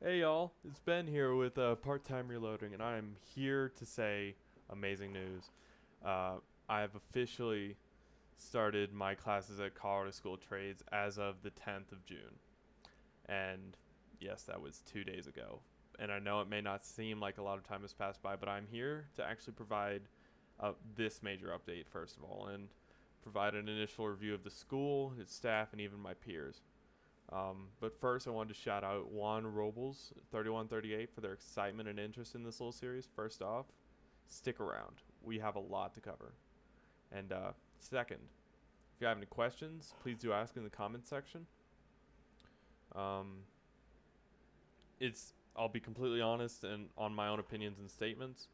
Hey y'all, it's Ben here with Part-Time Reloading, and I'm here to say amazing news. I have officially started my classes at Colorado School of Trades as of the 10th of June. And yes, that was 2 days ago. And I know it may not seem like a lot of time has passed by, but I'm here to actually provide this major update, first of all, and provide an initial review of the school, its staff, and even my peers. But first, I wanted to shout out Juan Robles, 3138, for their excitement and interest in this little series. First off, stick around. We have a lot to cover. And second, if you have any questions, please do ask in the comments section. Um, I'll be completely honest and on my own opinions and statements.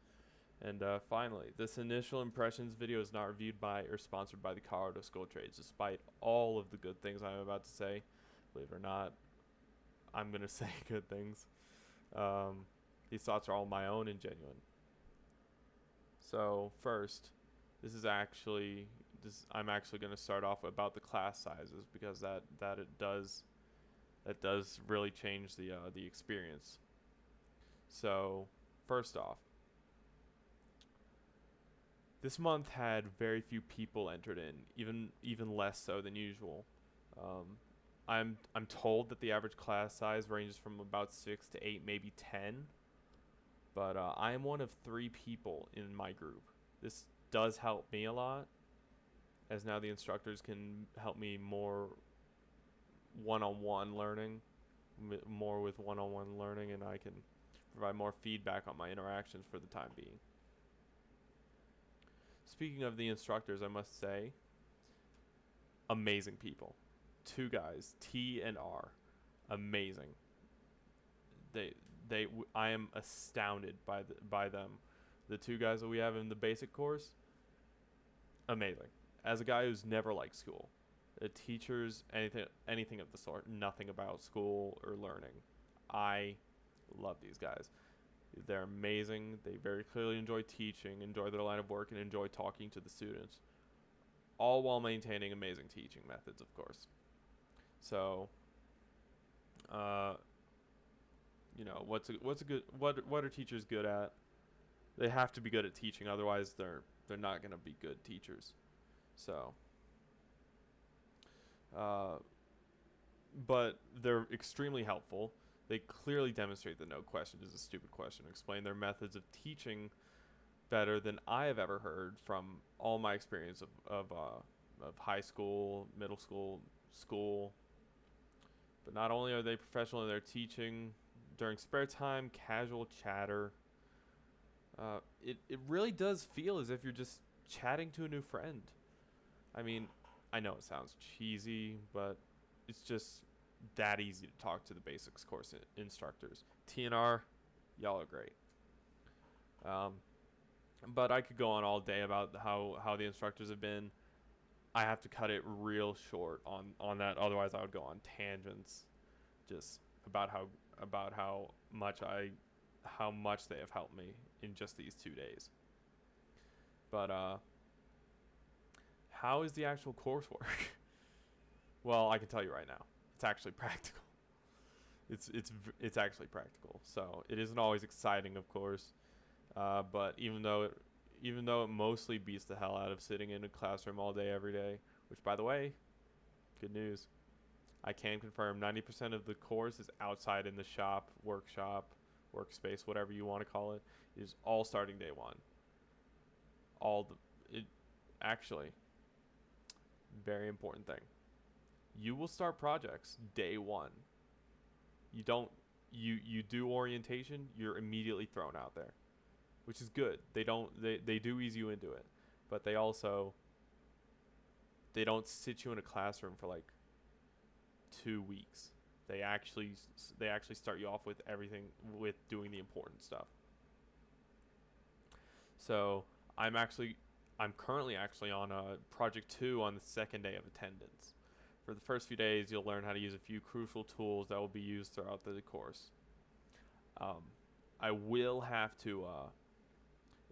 And finally, this initial impressions video is not reviewed by or sponsored by the Colorado School of Trades, despite all of the good things I'm about to say. Believe it or not, I'm gonna say good things. Um, these thoughts are all my own and genuine. So first, I'm actually gonna start off about the class sizes because that does really change the experience. So first off, this month had very few people entered in, even less so than usual. Um, I'm told that the average class size ranges from about 6 to 8, maybe 10. But I am one of 3 people in my group. This does help me a lot, as now the instructors can help me more one-on-one learning, more with one-on-one learning, and I can provide more feedback on my interactions for the time being. Speaking of the instructors, I must say, amazing people. 2 guys, T and R, amazing. They they I am astounded by them. The 2 guys that we have in the basic course, amazing. As a guy who's never liked school, the teachers, anything of the sort, nothing about school or learning. I love these guys. They're amazing. They very clearly enjoy teaching, enjoy their line of work, and enjoy talking to the students, all while maintaining amazing teaching methods, of course. So, uh, what's a good what are teachers good at? They have to be good at teaching, otherwise they're not gonna be good teachers. So, uh, but they're extremely helpful. They clearly demonstrate that no question is a stupid question. Explain their methods of teaching better than I have ever heard from all my experience of high school, middle school, school. But not only are they professional in their teaching, during spare time, casual chatter, it really does feel as if you're just chatting to a new friend. I mean, I know it sounds cheesy, but it's just that easy to talk to the basics course instructors. TNR, y'all are great. Um, but I could go on all day about how the instructors have been. I have to cut it real short on that. Otherwise, I would go on tangents, just about how much they have helped me in just these 2 days. But how is the actual coursework? Well, I can tell you right now, it's actually practical. It's actually practical. So it isn't always exciting, of course. But even though it mostly beats the hell out of sitting in a classroom all day every day, which by the way, good news. I can confirm 90% of the course is outside in the shop, workshop, workspace, whatever you want to call it. It is all starting day one. All the it actually very important thing. You will start projects day one. You don't you do orientation, you're immediately thrown out there, which is good. They do ease you into it, but they don't sit you in a classroom for like 2 weeks. They actually start you off with everything with doing the important stuff. So I'm currently actually on project 2 on the second day of attendance. For the first few days, you'll learn how to use a few crucial tools that will be used throughout the course. Um, I will have to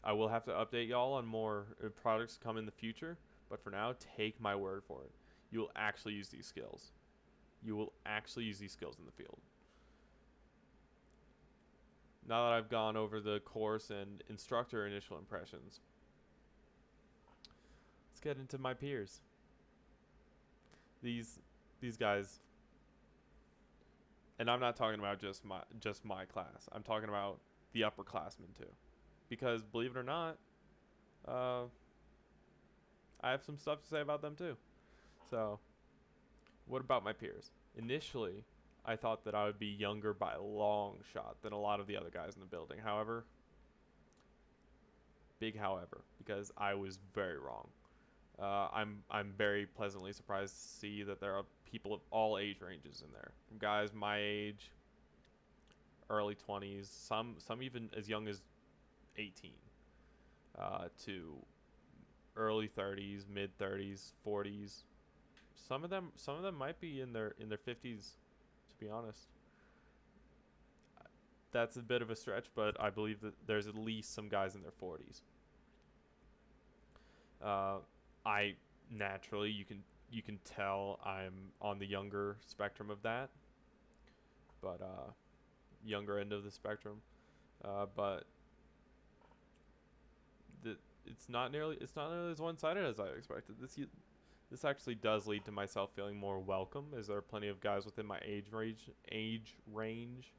update y'all on more products to come in the future, but for now, take my word for it. You will actually use these skills. You will actually use these skills in the field. Now that I've gone over the course and instructor initial impressions, let's get into my peers. These guys, and I'm not talking about just my class. I'm talking about the upperclassmen too, because believe it or not, I have some stuff to say about them too. So, what about my peers? Initially, I thought that I would be younger by a long shot than a lot of the other guys in the building. However, big however, because I was very wrong. I'm very pleasantly surprised to see that there are people of all age ranges in there, from guys my age, early 20s, some even as young as 18, to early 30s, mid 30s, 40s. Some of them might be in their 50s, to be honest. That's a bit of a stretch, but I believe that there's at least some guys in their 40s. I naturally, you can tell I'm on the younger spectrum of that, but younger end of the spectrum. But it's not nearly as one-sided as I expected. This actually does lead to myself feeling more welcome, as there are plenty of guys within my age range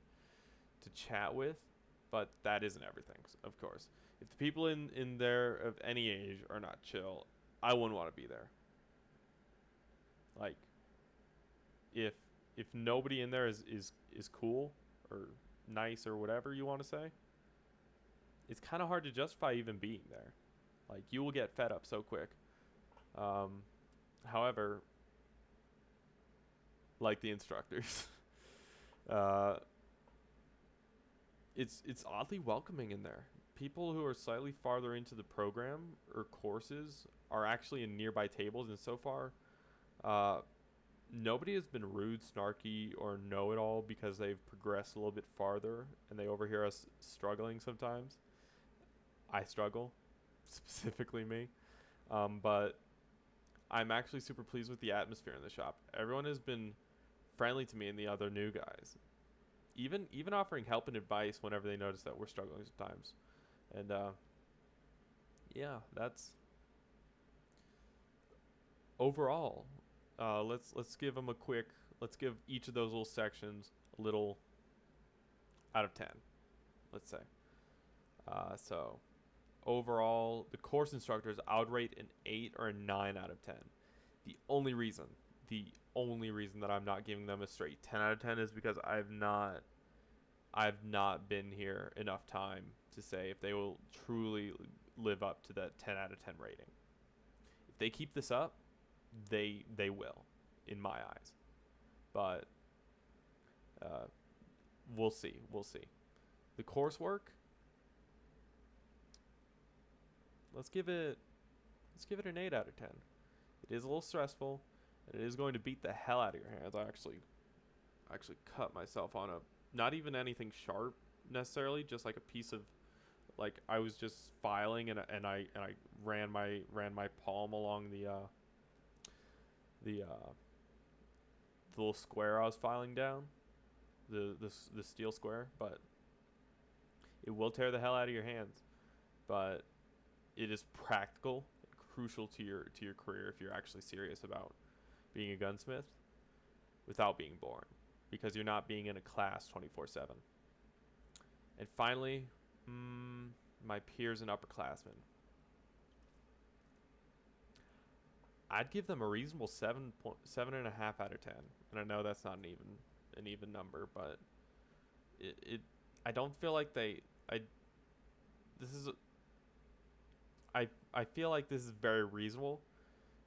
to chat with. But that isn't everything, of course. If the people in there of any age are not chill, I wouldn't want to be there. Like, if nobody in there is cool or nice or whatever you want to say, it's kind of hard to justify even being there. Like, you will get fed up so quick. However, like the instructors, it's oddly welcoming in there. People who are slightly farther into the program or courses are actually in nearby tables, and so far, nobody has been rude, snarky, or know-it-all because they've progressed a little bit farther and they overhear us struggling sometimes. I struggle, specifically me, but I'm actually super pleased with the atmosphere in the shop. Everyone has been friendly to me and the other new guys, even offering help and advice whenever they notice that we're struggling sometimes. And yeah, that's overall. Let's give them a quick. Let's give each of those little sections a little out of 10. Let's say. So overall, the course instructors, I would rate an 8 or a 9 out of 10. The only reason that I'm not giving them a straight 10 out of 10 is because I've not been here enough time to say if they will truly live up to that 10 out of 10 rating. If they keep this up, they will, in my eyes. But we'll see. The coursework, let's give it an 8 out of 10. It is a little stressful, and it is going to beat the hell out of your hands. I actually cut myself on not even anything sharp necessarily, just like a piece of, like, I was just filing and I ran my palm along the little square I was filing down, the steel square, but it will tear the hell out of your hands. But it is practical and crucial to your career if you're actually serious about being a gunsmith without being boring, because you're not being in a class 24/7. And finally, my peers and upperclassmen. I'd give them a reasonable 7.5 out of 10. And I know that's not an even number, but I don't feel like I feel like this is very reasonable,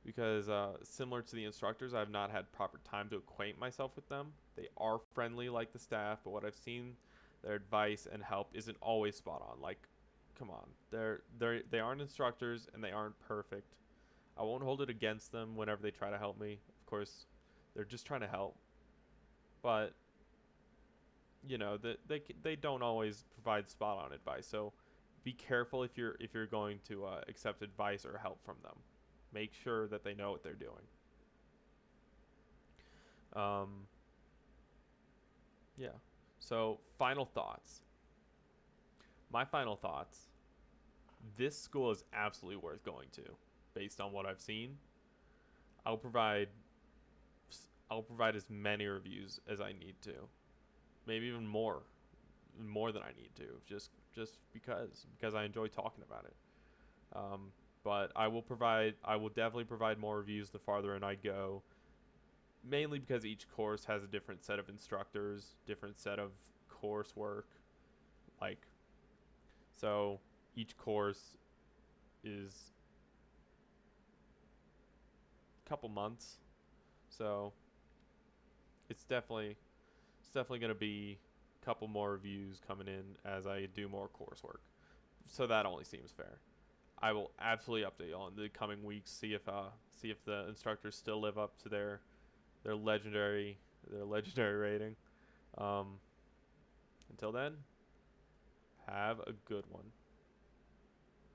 because similar to the instructors, I've not had proper time to acquaint myself with them. They are friendly like the staff, but what I've seen, their advice and help isn't always spot on. Like, come on, they aren't instructors and they aren't perfect. I won't hold it against them whenever they try to help me. Of course, they're just trying to help, but you know, they don't always provide spot on advice. So be careful if you're going to accept advice or help from them. Make sure that they know what they're doing. Yeah. So final thoughts. My final thoughts. This school is absolutely worth going to, based on what I've seen. I'll provide I'll provide as many reviews as I need to, maybe even more than I need to, just because I enjoy talking about it. But I will definitely provide more reviews the farther in I go, mainly because each course has a different set of instructors, different set of coursework, like so each course is a couple months, so it's definitely going to be a couple more reviews coming in as I do more coursework. So that only seems fair. I will absolutely update you on the coming weeks. See if the instructors still live up to their legendary their legendary rating. Um, until then, have a good one.